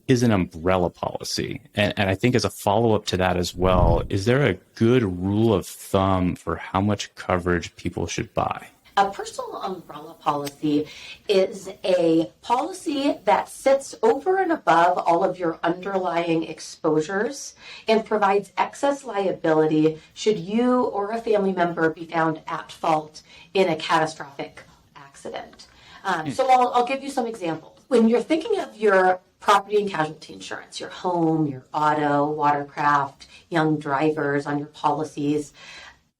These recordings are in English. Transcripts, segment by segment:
is an umbrella policy? And I think as a follow-up to that as well, is there a good rule of thumb for how much coverage people should buy? A personal umbrella policy is a policy that sits over and above all of your underlying exposures and provides excess liability should you or a family member be found at fault in a catastrophic accident. So I'll give you some examples. When you're thinking of your property and casualty insurance, your home, your auto, watercraft, young drivers on your policies,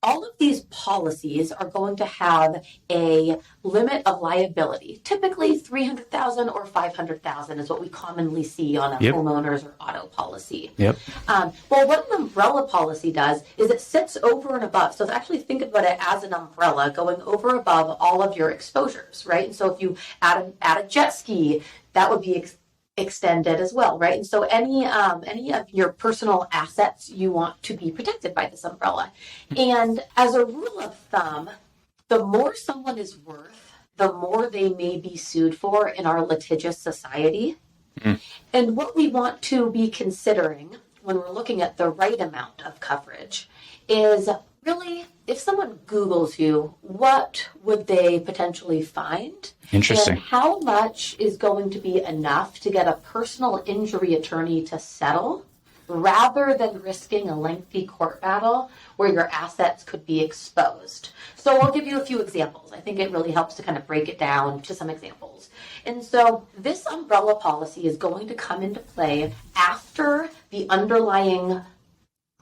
all of these policies are going to have a limit of liability. Typically $300,000 or $500,000 is what we commonly see on a homeowner's or auto policy. Well, what an umbrella policy does is it sits over and above. So actually think about it as an umbrella going over above all of your exposures, right? And so if you add a jet ski, that would be extended as well, right? And so any of your personal assets you want to be protected by this umbrella. And as a rule of thumb, the more someone is worth, the more they may be sued for in our litigious society. And what we want to be considering when we're looking at the right amount of coverage is really, if someone Googles you, what would they potentially find? Interesting. And how much is going to be enough to get a personal injury attorney to settle rather than risking a lengthy court battle where your assets could be exposed? So I'll give you a few examples. I think it really helps to kind of break it down to some examples. And so this umbrella policy is going to come into play after the underlying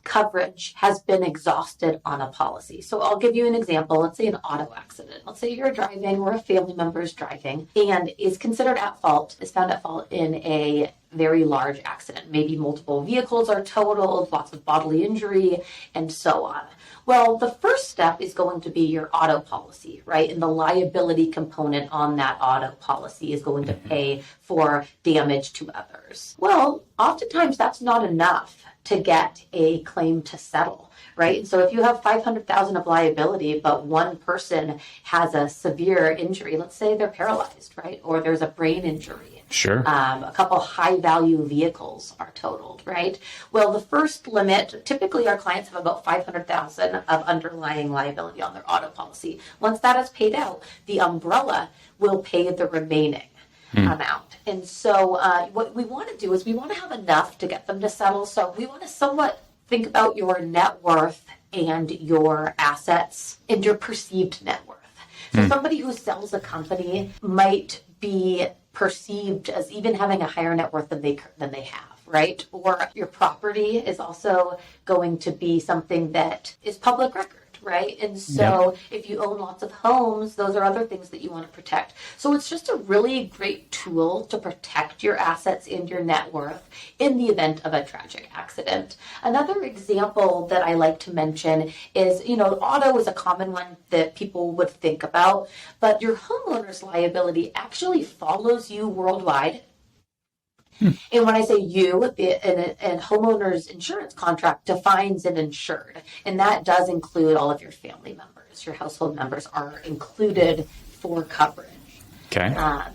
coverage has been exhausted on a policy. So I'll give you an example. Let's say an auto accident. Let's say you're driving or a family member is driving and is considered at fault, is found at fault in a very large accident. Maybe multiple vehicles are totaled, lots of bodily injury, and so on. Well, the first step is going to be your auto policy, right? And the liability component on that auto policy is going to pay for damage to others. Well, oftentimes that's not enough to get a claim to settle, right? And so if you have $500,000 of liability, but one person has a severe injury, let's say they're paralyzed, right? Or there's a brain injury. Sure. A couple high value vehicles are totaled, right? Well, the first limit, typically our clients have about $500,000 of underlying liability on their auto policy. Once that is paid out, the umbrella will pay the remaining amount. And so what we want to do is we want to have enough to get them to settle. So we want to somewhat think about your net worth and your assets and your perceived net worth. So somebody who sells a company might be perceived as even having a higher net worth than they have, right? Or your property is also going to be something that is public record, right? And so if you own lots of homes, those are other things that you want to protect. So it's just a really great tool to protect your assets and your net worth in the event of a tragic accident. Another example that I like to mention is, auto is a common one that people would think about, but your homeowner's liability actually follows you worldwide. And when I say you, a homeowner's insurance contract defines an insured, and that does include all of your family members. Your household members are included for coverage. Okay.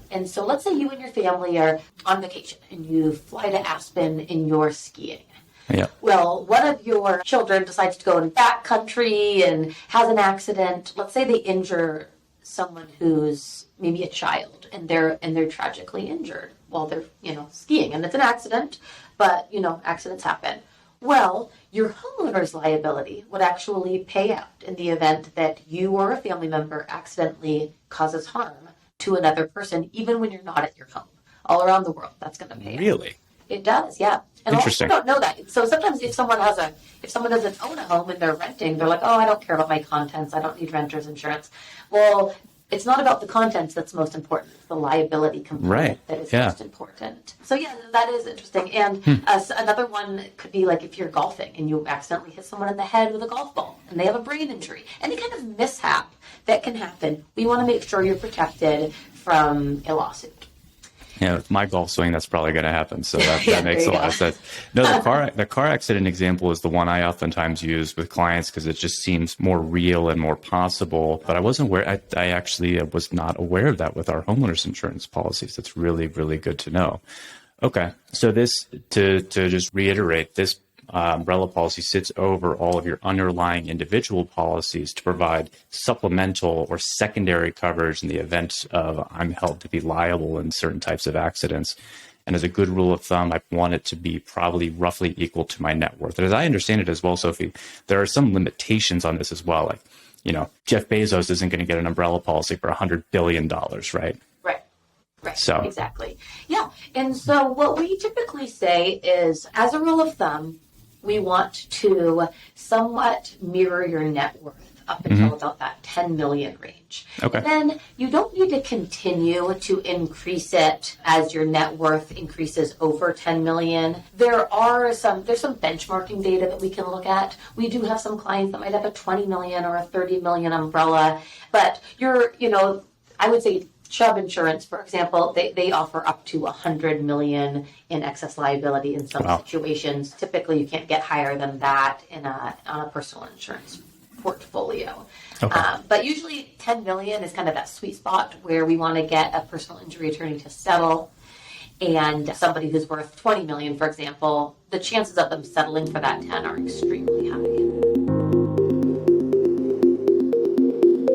And so let's say you and your family are on vacation and you fly to Aspen and you're skiing. Yeah. Well, one of your children decides to go in backcountry and has an accident. Let's say they injure someone who's maybe a child and they're tragically injured while they're, skiing, and it's an accident, but, accidents happen. Well, your homeowner's liability would actually pay out in the event that you or a family member accidentally causes harm to another person, even when you're not at your home. All around the world, that's going to pay out. Really? It does, yeah. And Interesting. also don't know that. So sometimes if someone doesn't own a home and they're renting, they're like, oh, I don't care about my contents. I don't need renter's insurance. Well, it's not about the contents that's most important. It's the liability component that is most important. So yeah, that is interesting. And another one could be like if you're golfing and you accidentally hit someone in the head with a golf ball and they have a brain injury. Any kind of mishap that can happen, we want to make sure you're protected from a lawsuit. Yeah, with my golf swing, that's probably going to happen. So that makes a lot of sense. No, the car accident example is the one I oftentimes use with clients because it just seems more real and more possible. But I wasn't aware. I actually was not aware of that with our homeowners insurance policies. That's really, really good to know. Okay. So this, to just reiterate, this umbrella policy sits over all of your underlying individual policies to provide supplemental or secondary coverage in the event of I'm held to be liable in certain types of accidents. And as a good rule of thumb, I want it to be probably roughly equal to my net worth. And as I understand it as well, Sophie, there are some limitations on this as well. Like, Jeff Bezos isn't going to get an umbrella policy for $100 billion, right? Right. So exactly. Yeah. And so what we typically say is, as a rule of thumb, we want to somewhat mirror your net worth up until about that 10 million range. Okay. Then you don't need to continue to increase it as your net worth increases over 10 million. There's some benchmarking data that we can look at. We do have some clients that might have a 20 million or a 30 million umbrella, but I would say Chubb Insurance, for example, they offer up to 100 million in excess liability in some situations. Typically, you can't get higher than that on a personal insurance portfolio. Okay. But usually 10 million is kind of that sweet spot where we want to get a personal injury attorney to settle. And somebody who's worth 20 million, for example, the chances of them settling for that 10 are extremely high.